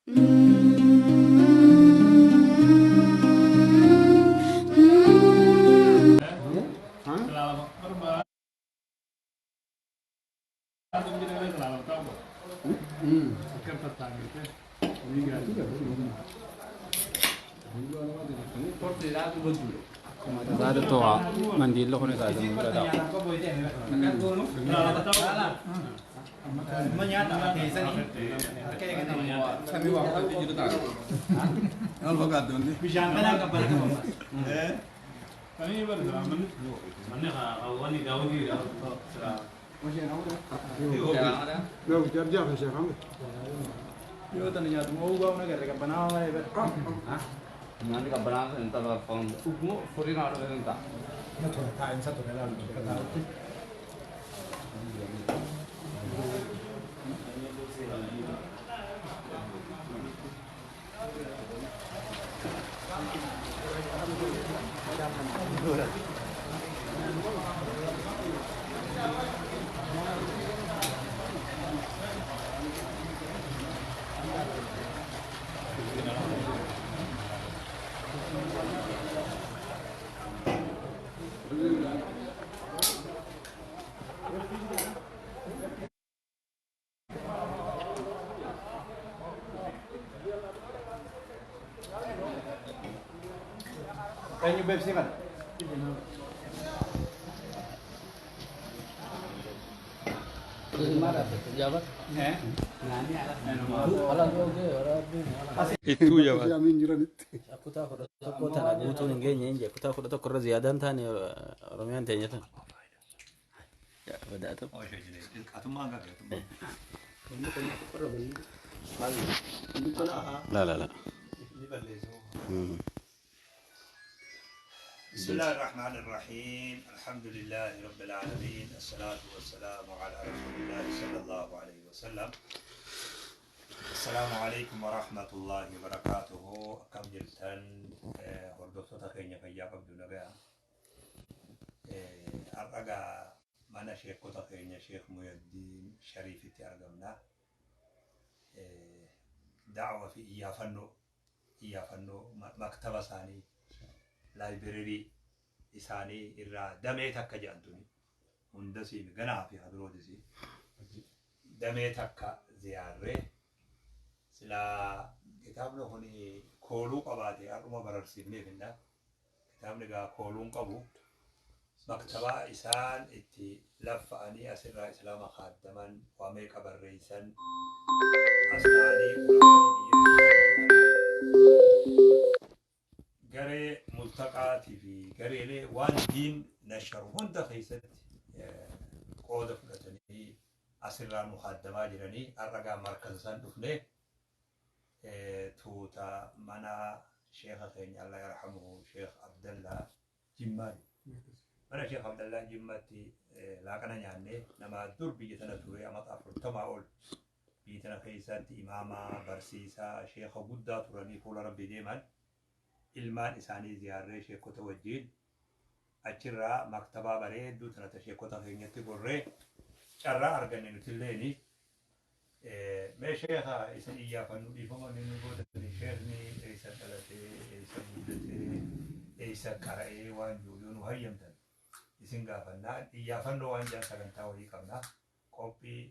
هذا الطوع منديل له هنا هذا nanti kabarang entar telepon ukmu furin ada entar tahu satu dalam Can you beb sikat? Itu ya Pak. Aku tahu kalau tanah butuh nengenya, aku tahu kalau kurang ziyadan tani orang yang tanya tu. Ya, pada tu. Oh, jadi itu mangga ya. La. بسم الله الرحمن الرحيم الحمد لله رب العالمين الصلاة والسلام على رسول الله صلى الله عليه وسلم السلام عليكم ورحمة الله وبركاته كم جلتن والدكتور تخيني في جاب عبد النبي أرجع mana Syekh kota kayaknya Syekh Muhyiddin Syarif itu argamna da'wa fi iyafanno maktaba sani library isani irra damee takka jedhamtuni hundasiin ganaa fi hadroodisi damee takka ziyaarree sila kitaabni kuni kooluu qabaate akkuma bararsiifneefinna kitaabni gaa kooluun qabu maktaba isaan itti laffa'anii asirraa islaama kaaddaman waa meeqa barreessan astaanii garee multaqaatii fi gareelee waan diin nasharu hunda keessatti qooda fudhatanii asirraa mukaaddamaa jiranii har'agaa markaza isaan dhufne tuuta mana sheekha keenya Allah yarhamuhu Sheekh Abdallah Jimmaati. Mana Sheekh Abdallah Jimmaatti laaqana nyaanne nama dur biyya tana ture amata 40 ol biyya tana keessatti imaama barsiisaa sheekha guddaa turanii fuula rabbii deeman ilmaan isaanii ziyaarree sheekota wajjin achirraa maktabaa bareedduu tanata sheekota keenyatti gorree carraa arganne nutilleeni mee sheekha isin iyyaafannuu dhiifama inni godhatanii sheekni eessa dhalatee eessa guddatee eessa qara'ee waan jiru nu hayyamtan isin gaafannaa iyyaafannoo waan jaan sagantaa wayii qabna qophii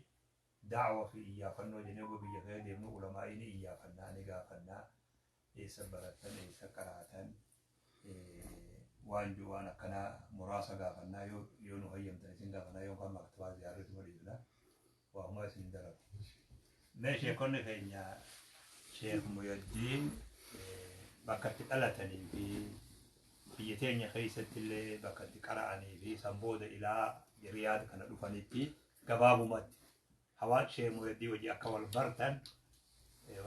da'wa fi iyyaafannoo jennee biyya kee deemnu ulamaa'ii ni iyyaafannaa ni gaafannaa eessa baratan eessa qara'atan waan jiru waan akkana muraasa gaafannaa yoo nu hayyamtan isin gaafannaa yookaan maktabaa ziyaarratu waliifna waa'uma isin daratu. Mee sheekonni keenya Sheekh Muhyiddin bakka itti dhalatanii fi biyya teenya keessatti illee bakka itti qara'anii fi sanbooda ilaa Riyaad kana dhufanitti gabaabumatti hawaan Sheekh Muhyiddin wajji akka wal bartan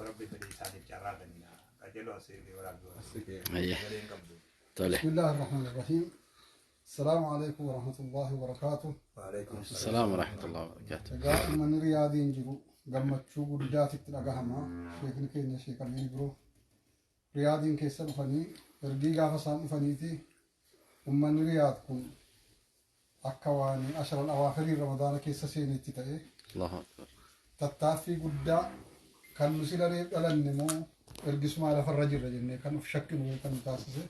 rabbi fedhii isaaniif carraa kennina. Qajeeloo asirrii waraabduu. بسم الله الرحمن الرحيم السلام عليكم ورحمة الله وبركاته. وعليكم السلام ورحمة الله وبركاته. قال من رياضين جرو قمت شو قداتك تلاقاهما شيخنا كينيا شيخ الهيبرو رياضين كيسر فني رجيجا فصام فنيتي ومن رياضكم أكواني 10 الأواخر رمضان كيسر سينتي تأيه الله أكبر. تتافي قدا kan nu sila reef dhalanne moo ergisuma lafarra jirra jennee kan of shakkinu kan nu taasise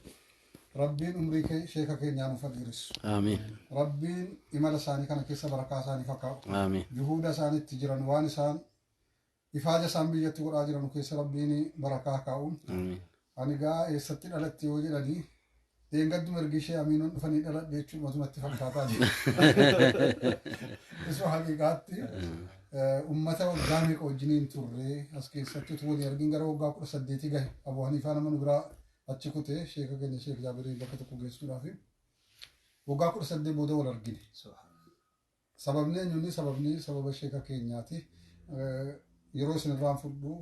rabbiin umrii sheeka keenyaa nuuf dheeressu. Amiin. Rabbiin imala isaanii kana keessa barakaa isaanii fakkaatu. Amiin. Juhuuda isaaniitti jiran waan isaan ifaaja isaan biyyatti godhaa jiran keessa rabbiin barakaa kaa'uun. Amiin. Ani gaa eessatti dhalatti yoo jedhanii deengaddu ergi ishee amiinuun dhufanii dhaladhe jechuun matumatti fakkaataa jira. Isuma haqiiqaatti ummata waggaa meeqa wajjiniin turre as keessatti utuu waliin argin gara waggaa 18 gahe Abuu Haniifaa nama nu biraa achi kutee sheeka keenya sheek Jaabirii bakka tokko geessuudhaaf waggaa 18 booda wal argine. Sababni eenyuun sababa sheeka keenyaati. Yeroo isin irraan fudhu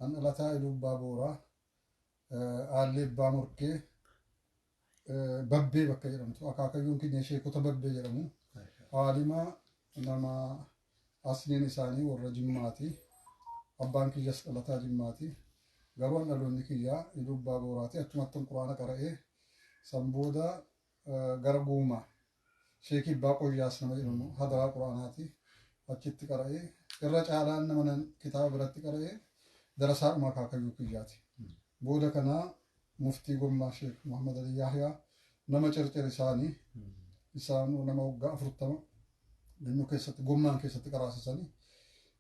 an dhalataa Ilubbaa Booraa aallee Abbaa Morkee babbee bakka jedhamtu akaakayyuun keenya sheekota babbee jedhamu aalima nama asliin isaanii warra Jimmaati abbaan kiyyas dhalataa Jimmaati garuu dhaloonni kiyyaa Ilubbaa Booraati achumatti quraana qara'ee san booda gara Guumaa sheekii Abbaa Qoyyaas nama jedhamu hadaraa quraanaati achitti qara'ee irra caalaan nama kitaaba biratti qara'ee darasaadhuma akaakayyuu kiyyaati. Booda kana muftii gommaa sheek Muhammad Ali Yahyaa nama cercer isaanii isaan nama waggaa 40 gannu keessatti gommaan keessatti qaraasisanii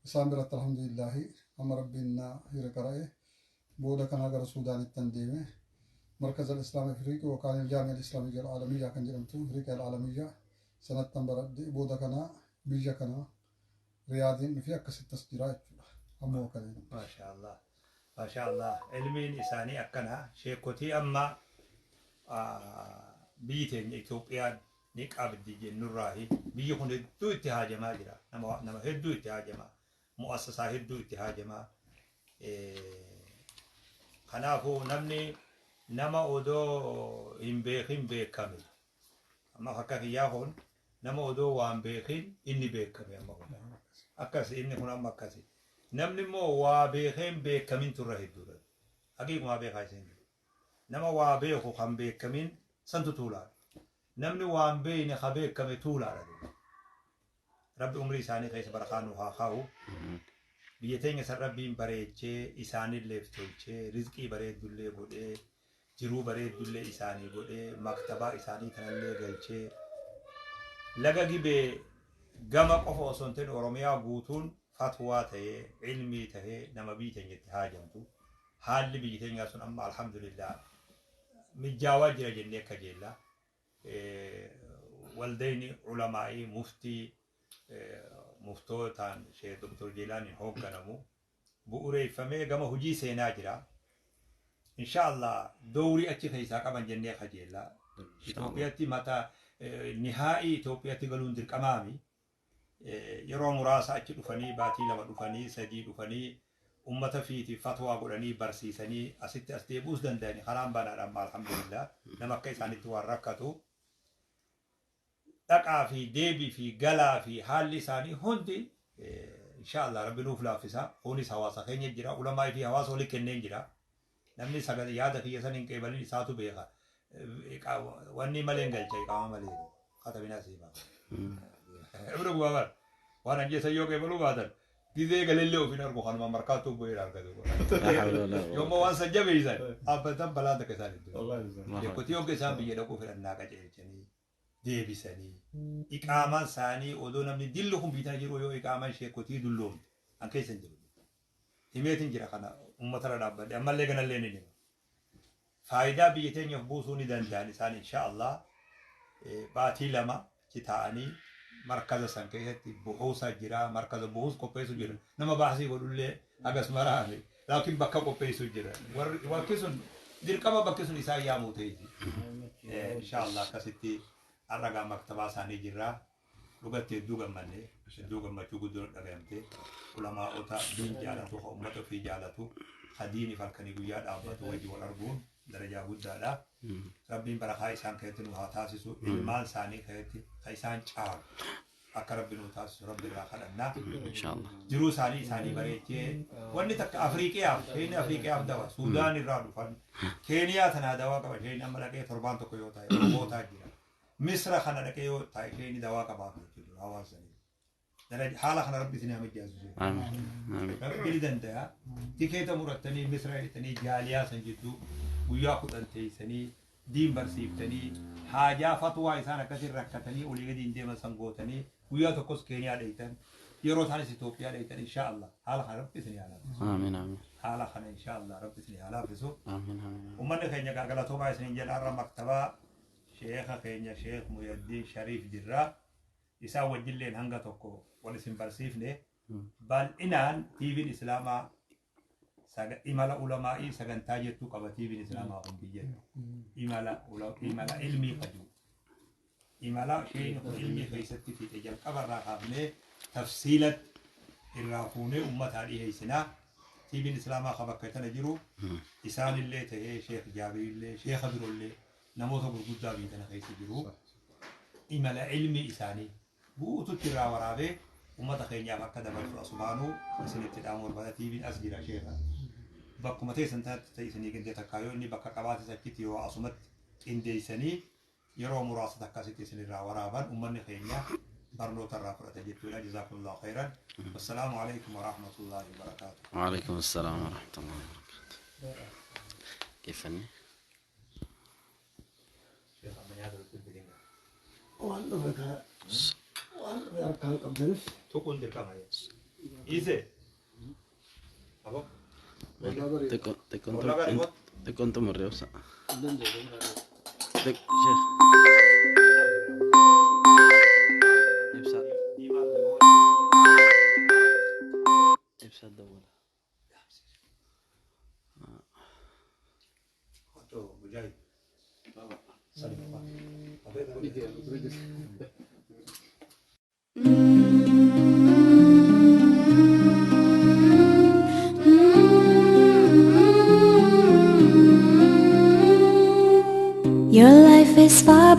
isaan biratti alhamdulillahi amma rabbiin na hira qara'e booda kana gara Suudaanitti deeme مركز الإسلام الأفريقي وكان الجامعة الإسلامية العالمية كان جرمته أفريقيا العالمية سنة تنبرد بودا كنا بيجا كنا رياضين في أكس التسجيلات أمو كلين ما شاء الله ما شاء الله علمي إنساني أكنا شيكوتي أما بيتين إثيوبيا نيك عبد الجن نراهي بيجون هدو اتحاد ما جرا نما هدو اتحاد ما مؤسسة هدو اتحاد ما خنافو نمني نما أودو هم بيكمل أما حكا ياهون نما أودو وان بيخين إني بيكمل أما هنا أكاسي إني هنا أما أكاسي نمني مو وابيخين بيكمل تره الدور حقيقة ما بيخايسين نما وابيخو خم بيكمل سنتو طولا نمني وان بين خبيك كم طولا رب عمري ساني خيس برخانو خاو بيتين سر ربين بريتشي إساني لفتوچي رزقي بريت دولي بودي جرو بريت دولي إساني بودي مكتبا إساني تنالي غلچي لغاقي بي غما قفو سنتين أوروميا غوتون فتوى تهي علمي تهي نما بيتين يتهاجمتو حال بيتين يسون أما الحمد لله مجاوة جرى جنة كجيلا والدين علمائي مفتي مفتوتان شيخ دكتور جيلاني هوغانمو بؤري فمي غما هجي سيناجرا إن شاء الله دوري أتي خيسا كمان جنة كجيلا إثيوبياتي متى نهائي إثيوبياتي قالون درك أمامي يرو مراسة أتي دفني باتي لما دفني سجي دفني أمة فيتي فتوى قراني برسيساني أستي أستيبوس دنداني خرام بانا رمى الحمد لله نما كيساني تواركتو تقع في ديبي في قلا في حال لساني هندي إن شاء الله ربي نوف لافسا هوني سواسا خين يجرا علماء في حواس ولي كنين يجرا نمني سقط يادا في يسان إنك بلين ساتو بيخا واني ملين قل جاي قام ملين خطبنا سيبا ابرو بوابر وانا جيسا يوكي بلو بادر دي قليلو في نرقو خانما مركاتو بوير أركدو يوم وان سجب يسان أبدا بلاد كسان والله يكوتيو كسان بيجدكو في الناقة جيرجاني deebisanii iqaamaan isaanii odoo namni dilluhum bitaa jiru yoo iqaamaan sheekotii dulloom an keessan jiru himeetiin jira kana uummatarra dhaabbadhe ammallee ganallee ni dhima faayidaa biyya teenyaaf buusuu ni danda'an isaan inshaallah baatii lama kitaa'anii markaza san keessatti bu'uusaa jira markaza bu'uus qopheessu jira nama baasii godhullee agas maraame laakiin bakka qopheessu jira warri sun dirqama bakki sun isaa yaamuu ta'eeti inshaallah akkasitti arraga maktaba sani jirra lugatti duga manne duga machu gudur dhagayamte ulama ota din jalatu ummatu fi jalatu khadini falkani guya dhaabatu waji wal argun daraja guddaadha rabbiin barakaa isaan keetin waa taasisu ilmaan isaanii keetti isaan caal akka rabbiin nu taasisu rabbi irraa kadhanna inshallah jiruu isaanii bareechee wanni takka afriiqiyaaf keenya afriiqiyaaf dawa suudaan irraa dhufan keeniyaa tanaa dawaa qaba keenya amma dhaqee torbaan tokko yoo ta'e robootaa jira مصر خنا لكيو تايكيني دواء كباب نجيبه هواسني درجة حالة خنا ربي ثني هم جازو آمين آمين ربي لدن ده تكيت مرتني مصر تني جاليا سنجدو وياخد أنتي سني دين برسيب تني حاجة فتوى إنسان كثير ركتني ولي دين دي مسنجوتني ويا تقص كينيا ديتن يروح على إثيوبيا ديتن إن شاء الله حالة خنا ربي ثني على آمين آمين حالة خنا إن شاء الله ربي ثني على فيسو آمين آمين ومن كينيا قال توبا سنين جل أرى مكتبة شيخ كينيا شيخ محي الدين شريف جرا يساوي جلين هنگا توكو ولسن برسيفني بل إنان تيفين إسلاما إمالا علمائي سغن تاجتو قبا تيفين إسلاما هم بيجن إمالا علمي قجو إمالا شيخ علمي خيستي في تجل قبر راقابني تفصيلة الرافوني أمت عليه سنة تيفين إسلاما خبكتنا جرو إسان اللي تهي شيخ جابر اللي شيخ در اللي نموت برقودة بيتنا خيس جرو إمالا علمي إساني بوتو ترى ورابه أمة خينيا مكة دبر سبحانه سنة تدامر بدا تيبين أسجل شيخا بكم تيسن تيسني كنت تكايو إني بكا كبات سكتي وعصمت إندي سني يرو مراسة كاسيتي سني را ورابا أمة خينيا برنو ترى فرتجيتونا جزاكم الله خيرا والسلام عليكم ورحمة الله وبركاته. وعليكم السلام ورحمة الله وبركاته. كيف أني؟ شيخ من هذا الكل والله بك والله أركان قبل تقول لك ما إيزي أبو te conto morriosa. Te شيخ إبسط دولة مجاهد Your life is far